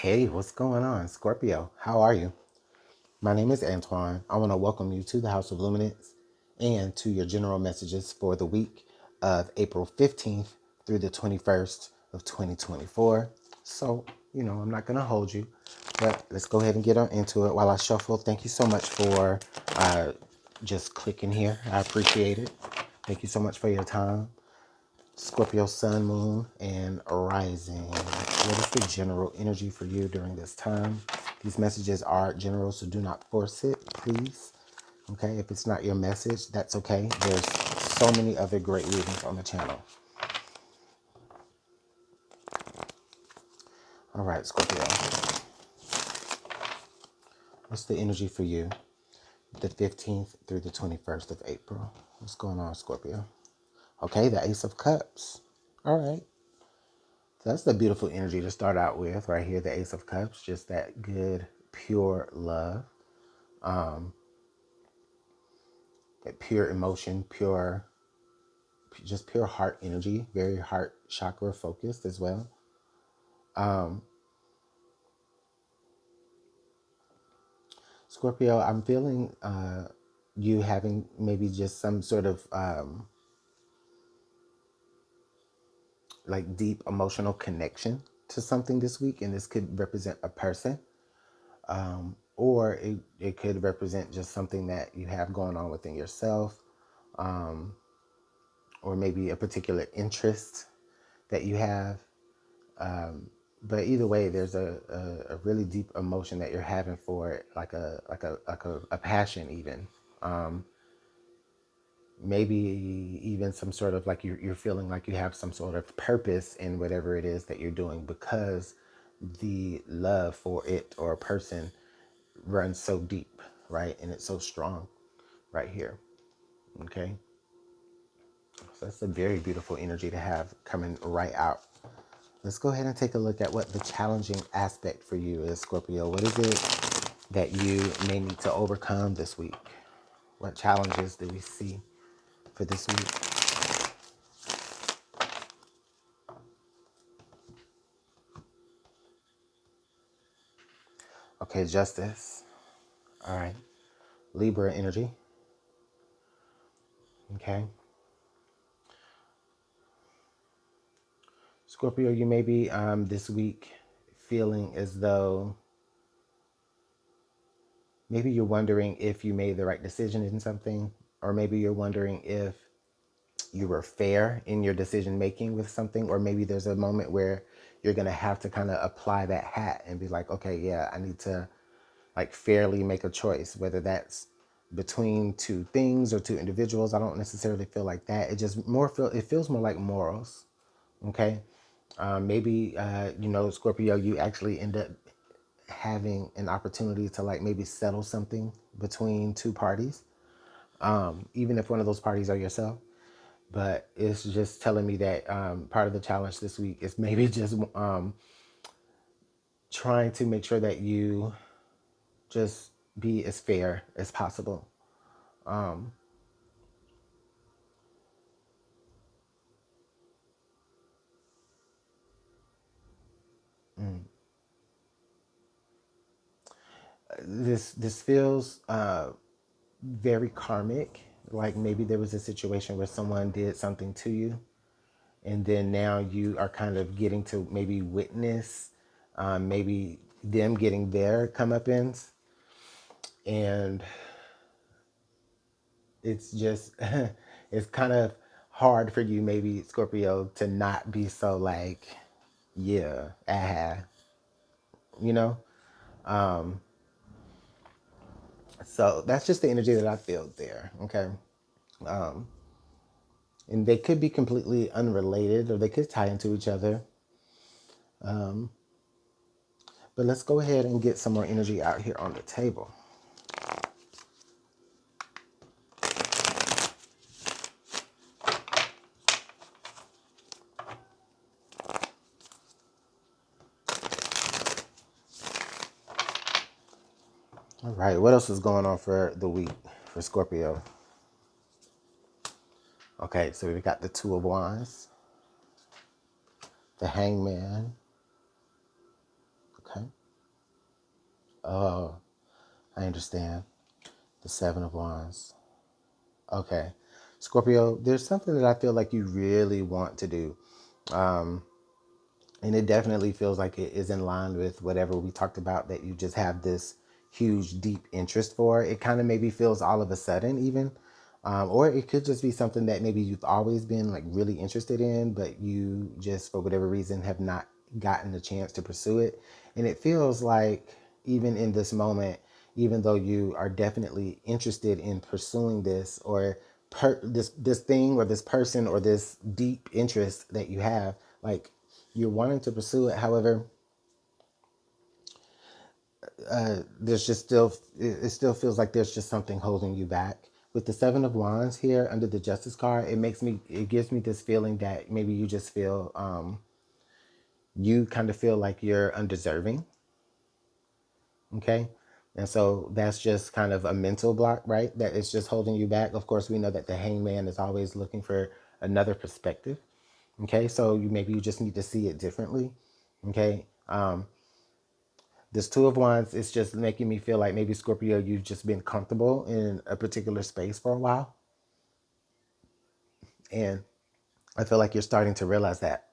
Hey, what's going on, Scorpio? How are you? My name is Antoine. I want to welcome you to the House of Luminance and to your general messages for the week of April 15th through the 21st of 2024. So, I'm not going to hold you, but let's go ahead and get on into it while I shuffle. Thank you so much for just clicking here. I appreciate it. Thank you so much for your time. Scorpio, Sun, Moon, and Rising. What is the general energy for you during this time? These messages are general, so do not force it, please. Okay, if it's not your message, that's okay. There's so many other great readings on the channel. All right, Scorpio. What's the energy for you? The 15th through the 21st of April. What's going on, Scorpio? Okay, the Ace of Cups. All right. So that's the beautiful energy to start out with right here, the Ace of Cups. Just that good, pure love. That pure emotion, just pure heart energy, very heart chakra focused as well. Scorpio, I'm feeling you having maybe just some sort of like deep emotional connection to something this week, and this could represent a person, or it could represent just something that you have going on within yourself, or maybe a particular interest that you have. But either way, there's a really deep emotion that you're having for it, like a passion even. Maybe even some sort of like you're feeling like you have some sort of purpose in whatever it is that you're doing, because the love for it or a person runs so deep, right? And it's so strong right here. Okay. So that's a very beautiful energy to have coming right out. Let's go ahead and take a look at what the challenging aspect for you is, Scorpio. What is it that you may need to overcome this week? What challenges do we see for this week? Okay, Justice. All right. Libra energy. Okay. Scorpio, you may be this week feeling as though maybe you're wondering if you made the right decision in something, or maybe you're wondering if you were fair in your decision making with something, or maybe there's a moment where you're going to have to kind of apply that hat and be like, okay, yeah, I need to like fairly make a choice, whether that's between two things or two individuals. I don't necessarily feel like that. It feels more like morals. Okay. Maybe, Scorpio, you actually end up having an opportunity to like maybe settle something between two parties, even if one of those parties are yourself. But it's just telling me that part of the challenge this week is maybe just trying to make sure that you just be as fair as possible. Um, mm. This feels very karmic. Like maybe there was a situation where someone did something to you, and then now you are kind of getting to maybe witness maybe them getting their comeuppance, and it's just it's kind of hard for you, maybe Scorpio, to not be so like, yeah, you know. Um, so that's just the energy that I feel there. Okay. Um, and they could be completely unrelated, or they could tie into each other. Um, but let's go ahead and get some more energy out here on the table. All right, what else is going on for the week for Scorpio? Okay, so we got the Two of Wands, the Hangman. Okay. Oh, I understand. The Seven of Wands. Okay. Scorpio, there's something that I feel like you really want to do. Um, and it definitely feels like it is in line with whatever we talked about that you just have this huge, deep interest for. It kind of maybe feels all of a sudden, even. Or it could just be something that maybe you've always been like really interested in, but you just, for whatever reason, have not gotten the chance to pursue it. And it feels like, even in this moment, even though you are definitely interested in pursuing this or this thing or this person or this deep interest that you have, like you're wanting to pursue it. However, there's just still it still feels like there's just something holding you back. With the Seven of Wands here under the Justice card, it gives me this feeling that maybe you just feel you kind of feel like you're undeserving. Okay. And so that's just kind of a mental block, right? That it's just holding you back. Of course, we know that the hangman is always looking for another perspective. Okay. So you just need to see it differently. Okay. This Two of Wands is just making me feel like maybe Scorpio, you've just been comfortable in a particular space for a while. And I feel like you're starting to realize that.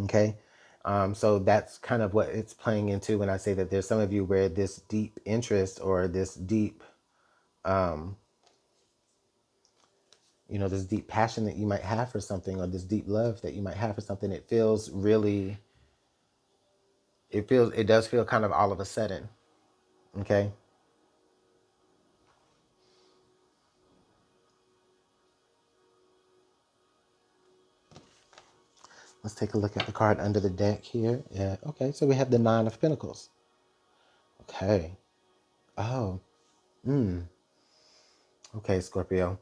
Okay. So that's kind of what it's playing into when I say that there's some of you where this deep interest or this deep, um, this deep passion that you might have for something or this deep love that you might have for something, it does feel kind of all of a sudden. Okay. Let's take a look at the card under the deck here. Yeah. Okay. So we have the Nine of Pentacles. Okay. Oh. Mm. Okay, Scorpio.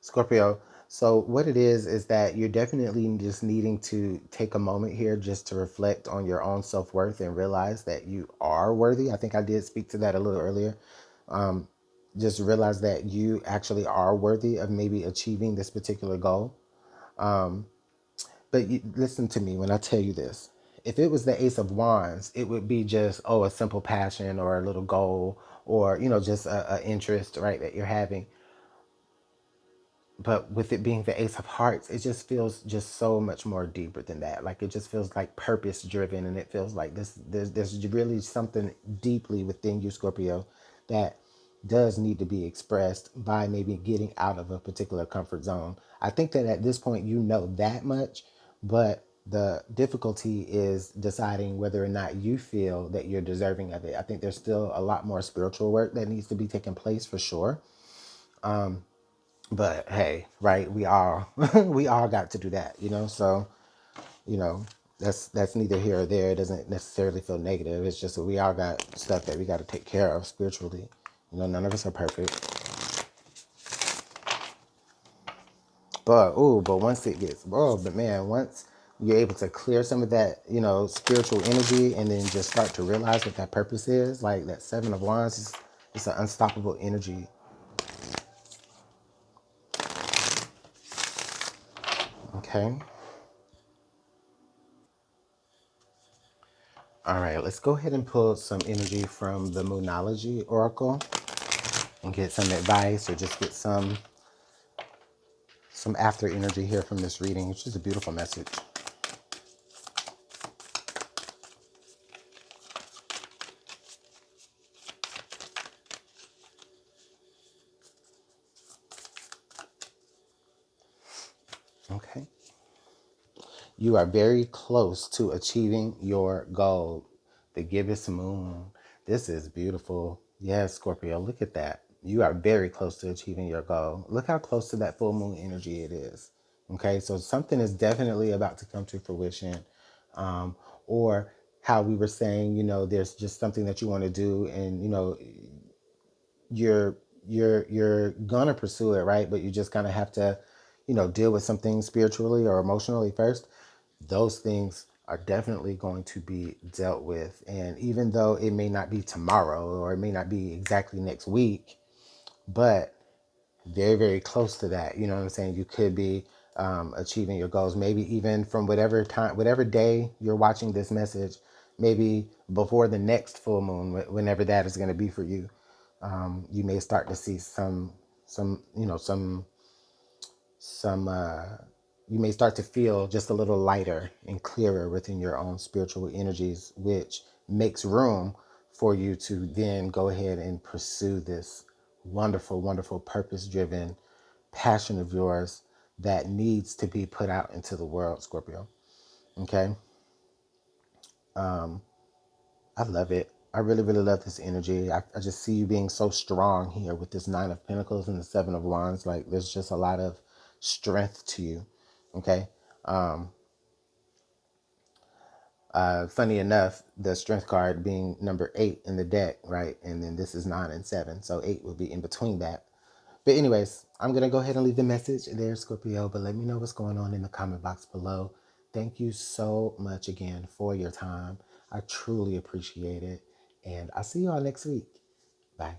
Scorpio. So what it is that you're definitely just needing to take a moment here just to reflect on your own self-worth and realize that you are worthy. I think I did speak to that a little earlier. Um, just realize that you actually are worthy of maybe achieving this particular goal. Um, listen to me when I tell you this. If it was the Ace of Wands, it would be just, oh, a simple passion or a little goal or, just a interest, right, that you're having. But with it being the Ace of Hearts, it just feels just so much more deeper than that. Like it just feels like purpose driven, and it feels like there's really something deeply within you, Scorpio, that does need to be expressed by maybe getting out of a particular comfort zone. I think that at this point you know that much, but the difficulty is deciding whether or not you feel that you're deserving of it. I think there's still a lot more spiritual work that needs to be taking place for sure. But hey, right, we all we all got to do that, so you know that's neither here or there. It doesn't necessarily feel negative. It's just that we all got stuff that we got to take care of spiritually. None of us are perfect. But once it gets, but man, once you're able to clear some of that, spiritual energy, and then just start to realize what that purpose is, like that Seven of Wands is, it's an unstoppable energy. Okay. All right, let's go ahead and pull some energy from the Moonology Oracle and get some advice or just get some after energy here from this reading, which is a beautiful message. Okay. You are very close to achieving your goal. The gibbous moon. This is beautiful. Yes, Scorpio, look at that. You are very close to achieving your goal. Look how close to that full moon energy it is. Okay, so something is definitely about to come to fruition. Um, or how we were saying, there's just something that you want to do, and you're you're gonna pursue it, right? But you just kind of have to, deal with some things spiritually or emotionally first. Those things are definitely going to be dealt with, and even though it may not be tomorrow or it may not be exactly next week, but very, very close to that. You know what I'm saying? You could be achieving your goals, maybe even from whatever time, whatever day you're watching this message. maybe before the next full moon, whenever that is going to be for you, you may start to see some, you know, some you may start to feel just a little lighter and clearer within your own spiritual energies, which makes room for you to then go ahead and pursue this wonderful, wonderful, purpose driven passion of yours that needs to be put out into the world, Scorpio. Okay. I love it. I really, really love this energy. I just see you being so strong here with this Nine of Pentacles and the Seven of Wands. Like there's just a lot of strength to you. Okay. Funny enough, the strength card being number 8 in the deck, right? And then this is 9 and 7. So 8 will be in between that. But anyways, I'm going to go ahead and leave the message there, Scorpio, but let me know what's going on in the comment box below. Thank you so much again for your time. I truly appreciate it. And I'll see you all next week. Bye.